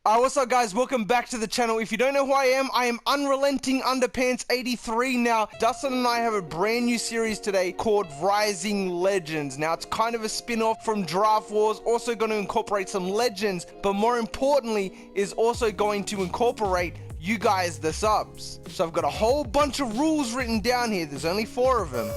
What's up guys, welcome back to the channel. If you don't know who I am Unrelenting Underpants 83. Now, Dustin and I have a brand new series today called Rising Legends. Now, it's kind of a spin-off from Draft Wars, also going to incorporate some legends, but more importantly, is also going to incorporate you guys, the subs. So I've got a whole bunch of rules written down here. There's only 4 of them.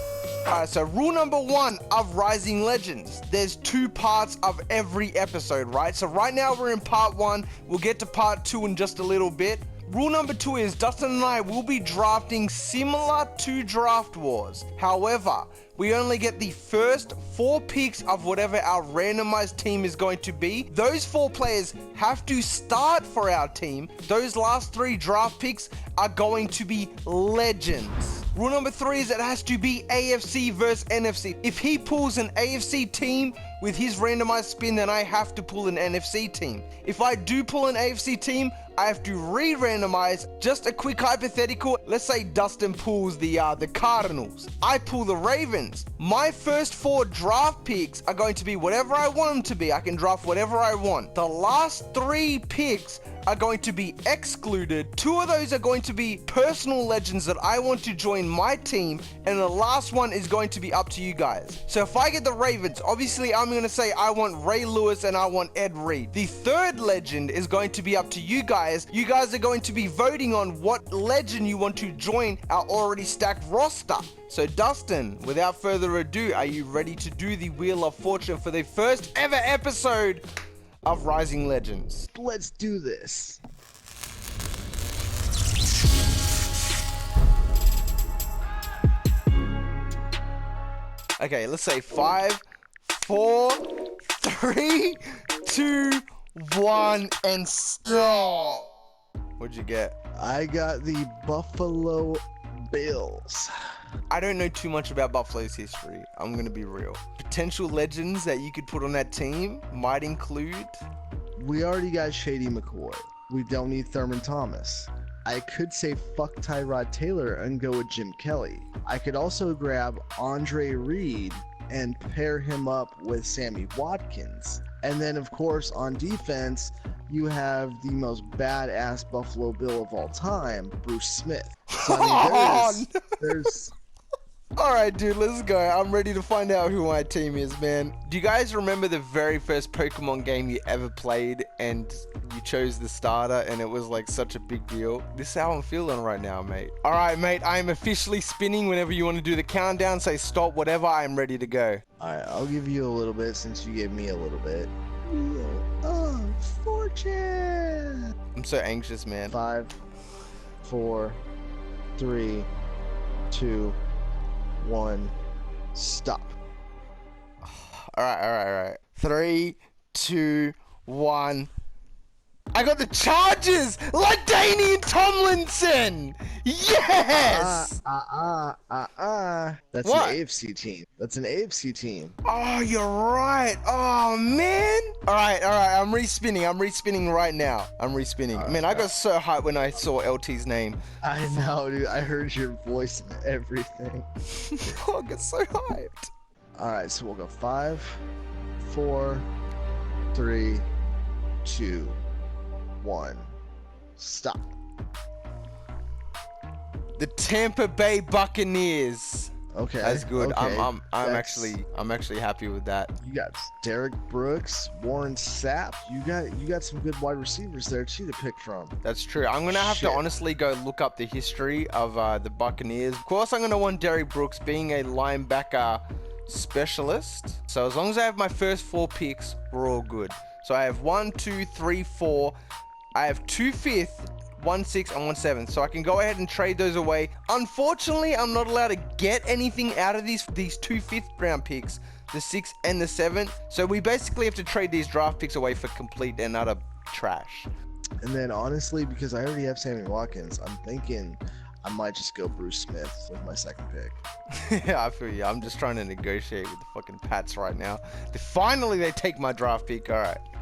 Alright, so rule number 1 of Rising Legends. There's 2 parts of every episode, right? So right now we're in part 1. We'll get to part 2 in just a little bit. Rule number 2 is Dustin and I will be drafting similar to Draft Wars. However, we only get the first 4 picks of whatever our randomized team is going to be. Those 4 players have to start for our team. Those last 3 draft picks are going to be legends. Rule number 3 is it has to be AFC versus NFC. If he pulls an AFC team with his randomized spin, then I have to pull an NFC team. If I do pull an AFC team, I have to re-randomize. Just a quick hypothetical. Let's say Dustin pulls the Cardinals. I pull the Ravens. My first 4 draft picks are going to be whatever I want them to be. I can draft whatever I want. The last 3 picks are going to be excluded. 2 of those are going to be personal legends that I want to join my team, and the last one is going to be up to you guys. So if I get the Ravens, obviously I'm going to say I want Ray Lewis and I want Ed Reed. The 3rd legend is going to be up to you guys. You guys are going to be voting on what legend you want to join our already stacked roster. So Dustin, without further ado, are you ready to do the Wheel of Fortune for the first ever episode of Rising Legends? Let's do this. Okay, let's say 5, 4, 3, 2, 1, and stop. What'd you get? I got the Buffalo Bills. I don't know too much about Buffalo's history. I'm gonna be real. Potential legends that you could put on that team might include... We already got Shady McCoy. We don't need Thurman Thomas. I could say fuck Tyrod Taylor and go with Jim Kelly. I could also grab Andre Reed and pair him up with Sammy Watkins. And then, of course, on defense, you have the most badass Buffalo Bill of all time, Bruce Smith. So, I mean, there's Alright, dude, let's go. I'm ready to find out who my team is, man. Do you guys remember the very first Pokemon game you ever played and you chose the starter and it was like such a big deal? This is how I'm feeling right now, mate. Alright, mate, I am officially spinning. Whenever you want to do the countdown, say stop, whatever, I am ready to go. Alright, I'll give you a little bit since you gave me a little bit. Wheel of Fortune! I'm so anxious, man. 5, 4, 3, 2, 1, stop. Alright. 3, 2, 1. I got the Chargers! LaDainian Tomlinson! Yes! That's what? an AFC team. That's an AFC team. Oh, you're right. Oh, man. Alright. I'm respinning right now. Man, I got so hyped when I saw LT's name. I know, dude. I heard your voice and everything. Oh, I got so hyped. Alright, so we'll go 5, 4, 3, 2, 1, stop. The Tampa Bay Buccaneers. Okay, that's good. Okay. I'm actually happy with that. You got Derek Brooks, Warren Sapp. You got some good wide receivers there too to pick from. That's true. I'm gonna have to honestly go look up the history of the Buccaneers. Of course, I'm gonna want Derek Brooks being a linebacker specialist. So as long as I have my first 4 picks, we're all good. So I have 1, 2, 3, 4. I have 2 5th, 1 6, and 1 7. So I can go ahead and trade those away. Unfortunately, I'm not allowed to get anything out of these 2 5th round picks, the 6 and the 7. So we basically have to trade these draft picks away for complete and utter trash. And then honestly, because I already have Sammy Watkins, I'm thinking I might just go Bruce Smith with my 2nd pick. Yeah, I feel you. I'm just trying to negotiate with the fucking Pats right now. Finally, they take my draft pick.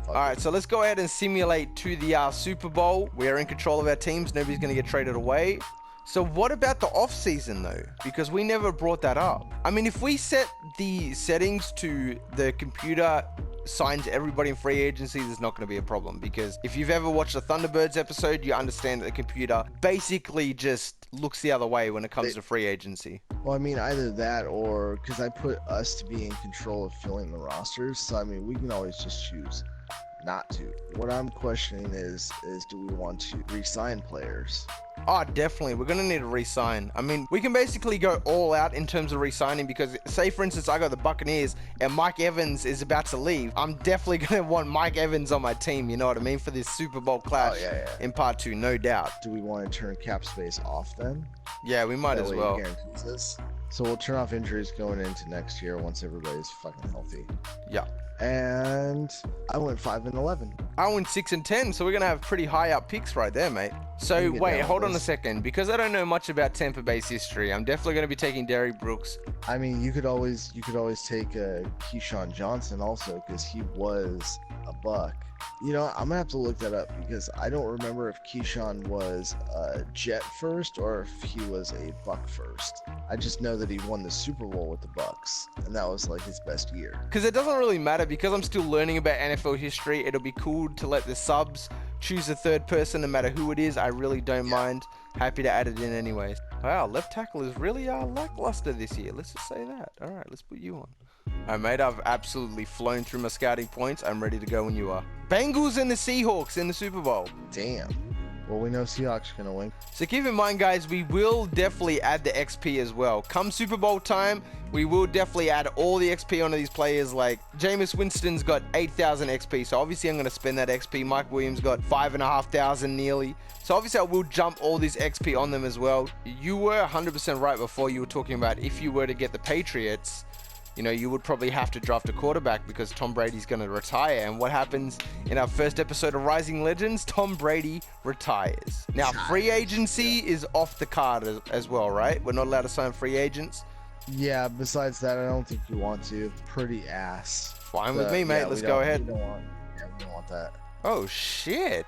Alright, so let's go ahead and simulate to the Super Bowl. We're in control of our teams. Nobody's going to get traded away. So what about the off season though? Because we never brought that up. I mean, if we set the settings to the computer signs everybody in free agency, there's not going to be a problem. Because if you've ever watched the Thunderbirds episode, you understand that the computer basically just looks the other way when it comes to free agency. Well, I mean, either that or because I put us to be in control of filling the rosters. So, I mean, we can always just choose not to. What I'm questioning is do we want to re-sign players? Oh, definitely. We're going to need to re-sign. I mean, we can basically go all out in terms of re-signing because, say, for instance, I got the Buccaneers and Mike Evans is about to leave. I'm definitely going to want Mike Evans on my team, you know what I mean, for this Super Bowl clash in part 2, no doubt. Do we want to turn cap space off then? Yeah, we might as well. So we'll turn off injuries going into next year once everybody's fucking healthy. Yeah. And I went 5-11. I went 6-10, so we're gonna have pretty high up picks right there, mate. So wait, hold on a second, because I don't know much about Tampa Bay's history. I'm definitely gonna be taking Derrick Brooks. I mean, you could always take Keyshawn Johnson also, because he was a Buck. You know, I'm gonna have to look that up because I don't remember if Keyshawn was a Jet first or if he was a Buck first. I just know that he won the Super Bowl with the Bucks, and that was like his best year. Because it doesn't really matter, because I'm still learning about NFL history. It'll be cool to let the subs choose a third person, no matter who it is. I really don't mind. Happy to add it in anyways. Wow, left tackle is really lackluster this year. Let's just say that. All right, let's put you on. All right, mate, I've absolutely flown through my scouting points. I'm ready to go when you are. Bengals and the Seahawks in the Super Bowl. Damn. Well, we know Seahawks are going to win. So keep in mind, guys, we will definitely add the XP as well. Come Super Bowl time, we will definitely add all the XP onto these players. Like, Jameis Winston's got 8,000 XP, so obviously I'm going to spend that XP. Mike Williams got 5,500 nearly. So obviously I will jump all this XP on them as well. You were 100% right before. You were talking about if you were to get the Patriots, you know, you would probably have to draft a quarterback because Tom Brady's going to retire. And what happens in our first episode of Rising Legends? Tom Brady retires. Now, free agency is off the card as well, right? We're not allowed to sign free agents. Yeah, besides that, I don't think you want to. Pretty ass. Fine with me, mate. Let's go ahead. We don't want that. Oh, shit.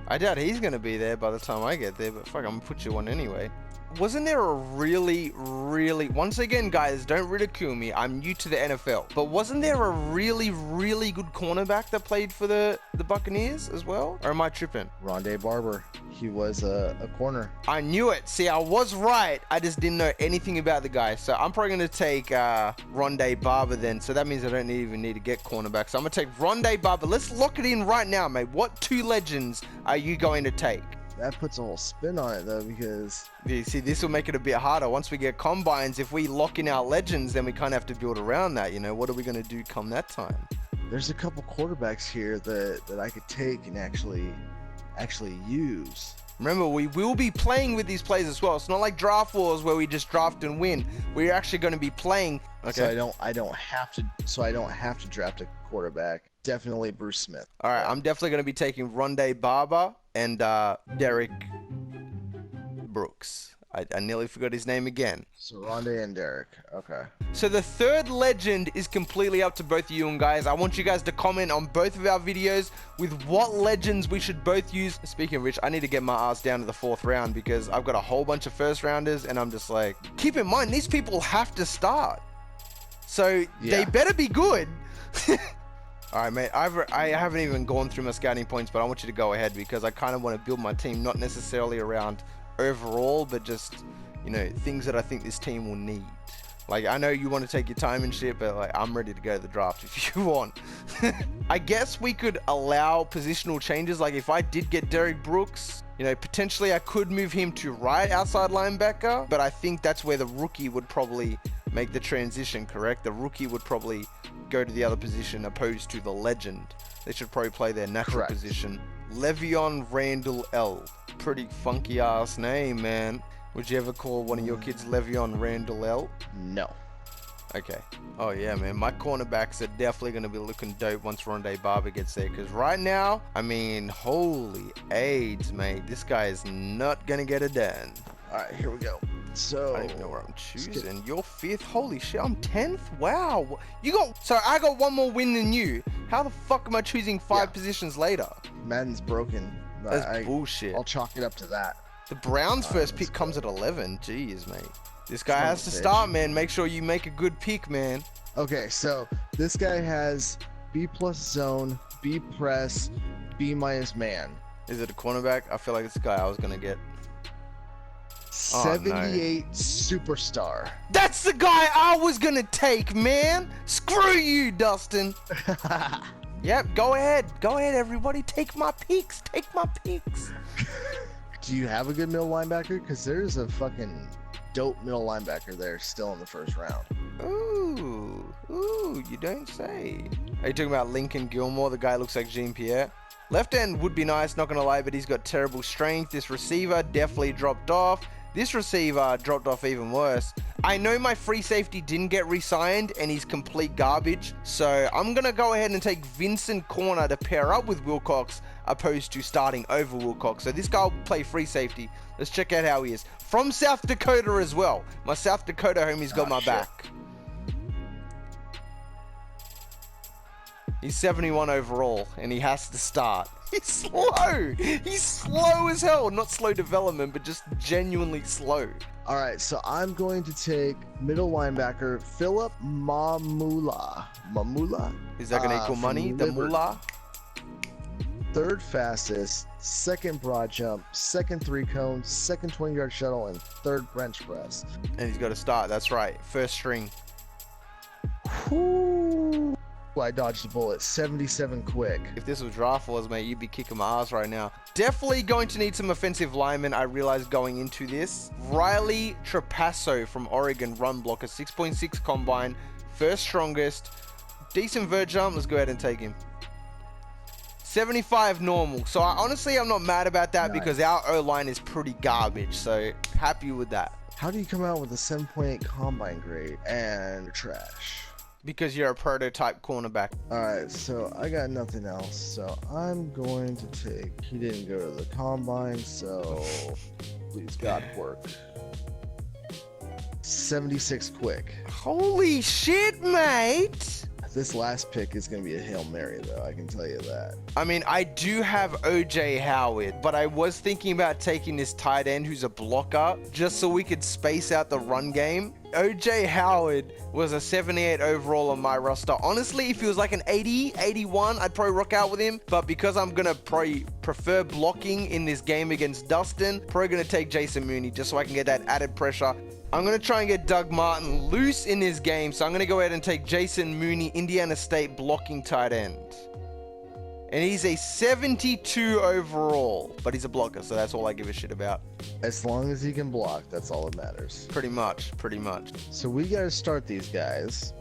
I doubt he's going to be there by the time I get there, but fuck, I'm going to put you on anyway. Wasn't there a really, once again, guys, don't ridicule me, I'm new to the NFL, but wasn't there a really good cornerback that played for the Buccaneers as well? Or am I tripping? Rondé Barber. He was a corner. I knew it. See, I was right. I just didn't know anything about the guy. So I'm probably going to take Rondé Barber then. So that means I don't even need to get cornerbacks. So I'm going to take Rondé Barber. Let's lock it in right now, mate. What 2 legends are you going to take? That puts a whole spin on it, though, because... You see, this will make it a bit harder. Once we get combines, if we lock in our legends, then we kind of have to build around that, you know? What are we going to do come that time? There's a couple quarterbacks here that I could take and actually use. Remember, we will be playing with these players as well. It's not like Draft Wars where we just draft and win. We're actually going to be playing. Okay. So I don't have to draft a quarterback. Definitely Bruce Smith. All right, I'm definitely going to be taking Rondé Barber and Derrick Brooks. I nearly forgot his name again. So Rondé and Derrick. Okay. So the third legend is completely up to both of you and guys. I want you guys to comment on both of our videos with what legends we should both use. Speaking of which, I need to get my ass down to the 4th round because I've got a whole bunch of first rounders and I'm just like, keep in mind, these people have to start. So they better be good. All right, mate, I haven't even gone through my scouting points, but I want you to go ahead because I kind of want to build my team, not necessarily around overall, but just, you know, things that I think this team will need. Like, I know you want to take your time and shit, but like, I'm ready to go to the draft if you want. I guess we could allow positional changes. Like, if I did get Derrick Brooks, you know, potentially I could move him to right outside linebacker, but I think that's where the rookie would probably make the transition, correct? The rookie would probably go to the other position opposed to the legend. They should probably play their natural position. Le'Veon Randall L. Pretty funky ass name, man. Would you ever call one of your kids Le'Veon Randall L? No. Okay. Oh yeah, man. My cornerbacks are definitely going to be looking dope once Rondé Barber gets there. Because right now, I mean, holy AIDS, mate. This guy is not going to get it done. All right, here we go. So I don't even know where I'm choosing. You're 5th. Holy shit, I'm 10th. Wow. I got one more win than you. How the fuck am I choosing 5 positions later? Madden's broken. That's bullshit. I'll chalk it up to that. The Browns' first pick comes at 11. Jeez, mate. This guy has to start, man. Make sure you make a good pick, man. Okay, so this guy has B+ zone, B press, B- man. Is it a cornerback? I feel like it's the guy I was gonna get. 78 superstar. That's the guy I was gonna take, man. Screw you, Dustin. Yep, go ahead, everybody. Take my picks. Do you have a good middle linebacker? Because there's a fucking dope middle linebacker there still in the first round. Ooh, you don't say. Are you talking about Lincoln Gilmore? The guy looks like Jean-Pierre. Left end would be nice, not gonna lie, but he's got terrible strength. This receiver definitely dropped off. This receiver dropped off even worse. I know my free safety didn't get re-signed and he's complete garbage. So I'm gonna go ahead and take Vincent Corner to pair up with Wilcox opposed to starting over Wilcox. So this guy will play free safety. Let's check out how he is. From South Dakota as well. My South Dakota homie's got my back. He's 71 overall, and he has to start. He's slow. He's slow as hell. Not slow development, but just genuinely slow. All right, so I'm going to take middle linebacker Philip Mamula. Is that going to equal money? The Moolah? Third fastest, second broad jump, second 3-cone, second 20-yard shuttle, and third bench press. And he's got to start. That's right. First string. Whoo. I dodged the bullet. 77 quick. If this was Draft Wars, mate, you'd be kicking my ass right now. Definitely going to need some offensive linemen, I realized going into this. Riley Trapasso from Oregon, run blocker, 6.6 combine, first strongest, decent vert jump. Let's go ahead and take him. 75 normal. So honestly, I'm not mad about that because our O-line is pretty garbage. So happy with that. How do you come out with a 7.8 combine grade and trash? Because you're a prototype cornerback. Alright, so I got nothing else. So I'm going to take... He didn't go to the combine, so please God work. 76 quick. Holy shit, mate! This last pick is going to be a Hail Mary, though. I can tell you that. I mean, I do have OJ Howard, but I was thinking about taking this tight end who's a blocker just so we could space out the run game. OJ Howard was a 78 overall on my roster. Honestly, if he was like an 80, 81, I'd probably rock out with him. But because I'm going to probably prefer blocking in this game against Dustin, probably going to take Jason Mooney just so I can get that added pressure. I'm going to try and get Doug Martin loose in this game. So I'm going to go ahead and take Jason Mooney, Indiana State blocking tight end. And he's a 72 overall, but he's a blocker, so that's all I give a shit about. As long as he can block, that's all that matters. Pretty much. So we got to start these guys.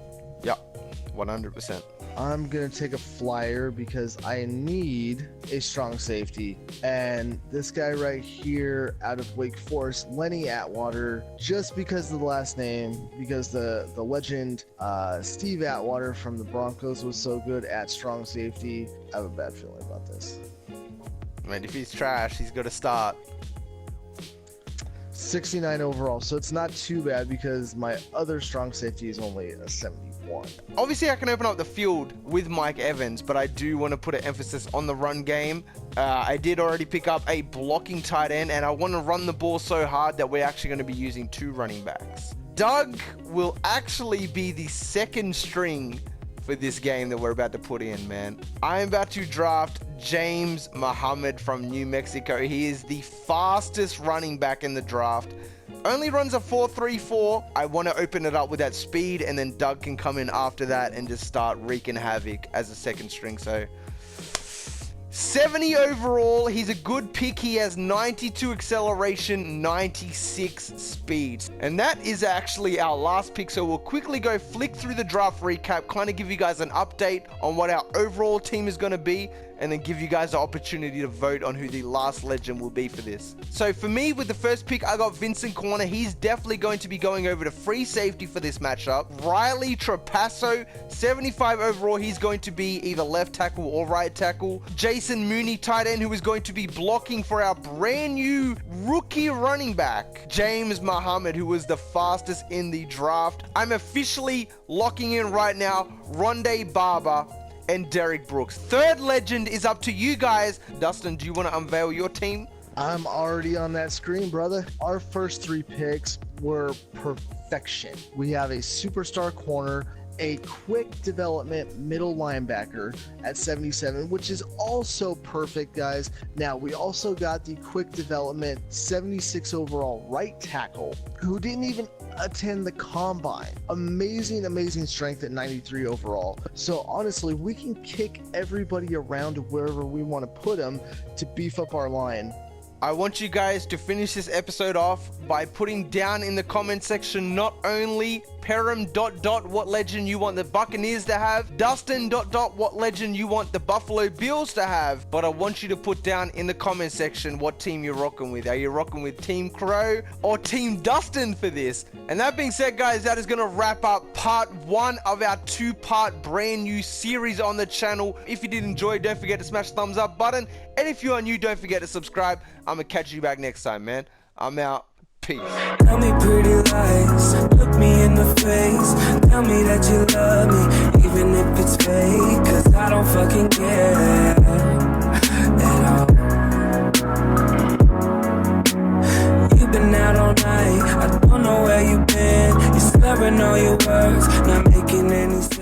Yep, 100%. I'm going to take a flyer because I need a strong safety. And this guy right here out of Wake Forest, Lenny Atwater, just because of the last name, because the legend Steve Atwater from the Broncos was so good at strong safety. I have a bad feeling about this. I mean, if he's trash, he's got to start. 69 overall, so it's not too bad because my other strong safety is only a 71. Obviously, I can open up the field with Mike Evans, but I do want to put an emphasis on the run game. I did already pick up a blocking tight end, and I want to run the ball so hard that we're actually going to be using 2 running backs. Doug will actually be the second string for this game that we're about to put in, man. I'm about to draft James Muhammad from New Mexico. He is the fastest running back in the draft. Only runs a 4.34. I want to open it up with that speed, and then Doug can come in after that and just start wreaking havoc as a second string. So 70 overall. He's a good pick. He has 92 acceleration, 96 speed. And that is actually our last pick. So we'll quickly go flick through the draft recap, kind of give you guys an update on what our overall team is going to be, and then give you guys the opportunity to vote on who the last legend will be for this. So for me, with the first pick, I got Vincent Corner. He's definitely going to be going over to free safety for this matchup. Riley Trapasso, 75 overall. He's going to be either left tackle or right tackle. Jason Mooney, tight end, who is going to be blocking for our brand new rookie running back, James Muhammad, who was the fastest in the draft. I'm officially locking in right now Rondé Barber and Derek Brooks. Third legend is up to you guys. Dustin, do you want to unveil your team? I'm already on that screen, brother. Our first 3 picks were perfection. We have a superstar corner a quick development middle linebacker at 77, which is also perfect, guys. Now, we also got the quick development 76 overall right tackle, who didn't even attend the combine. Amazing, amazing strength at 93 overall. So honestly, we can kick everybody around to wherever we want to put them to beef up our line. I want you guys to finish this episode off by putting down in the comment section not only Perram ... what legend you want the Buccaneers to have, Dustin ... what legend you want the Buffalo Bills to have, but I want you to put down in the comment section what team you're rocking with. Are you rocking with Team Crow or Team Dustin for this? And that being said, guys, that is going to wrap up part 1 of our 2-part brand new series on the channel. If you did enjoy, don't forget to smash the thumbs up button, and if you are new, don't forget to subscribe. I'm gonna catch you back next time, man. I'm out. Peace. Tell me pretty lies, look me in the face. Tell me that you love me, even if it's fake. Cause I don't fucking care at all. You've been out all night, I don't know where you've been. You're slurring all your words, not making any sense.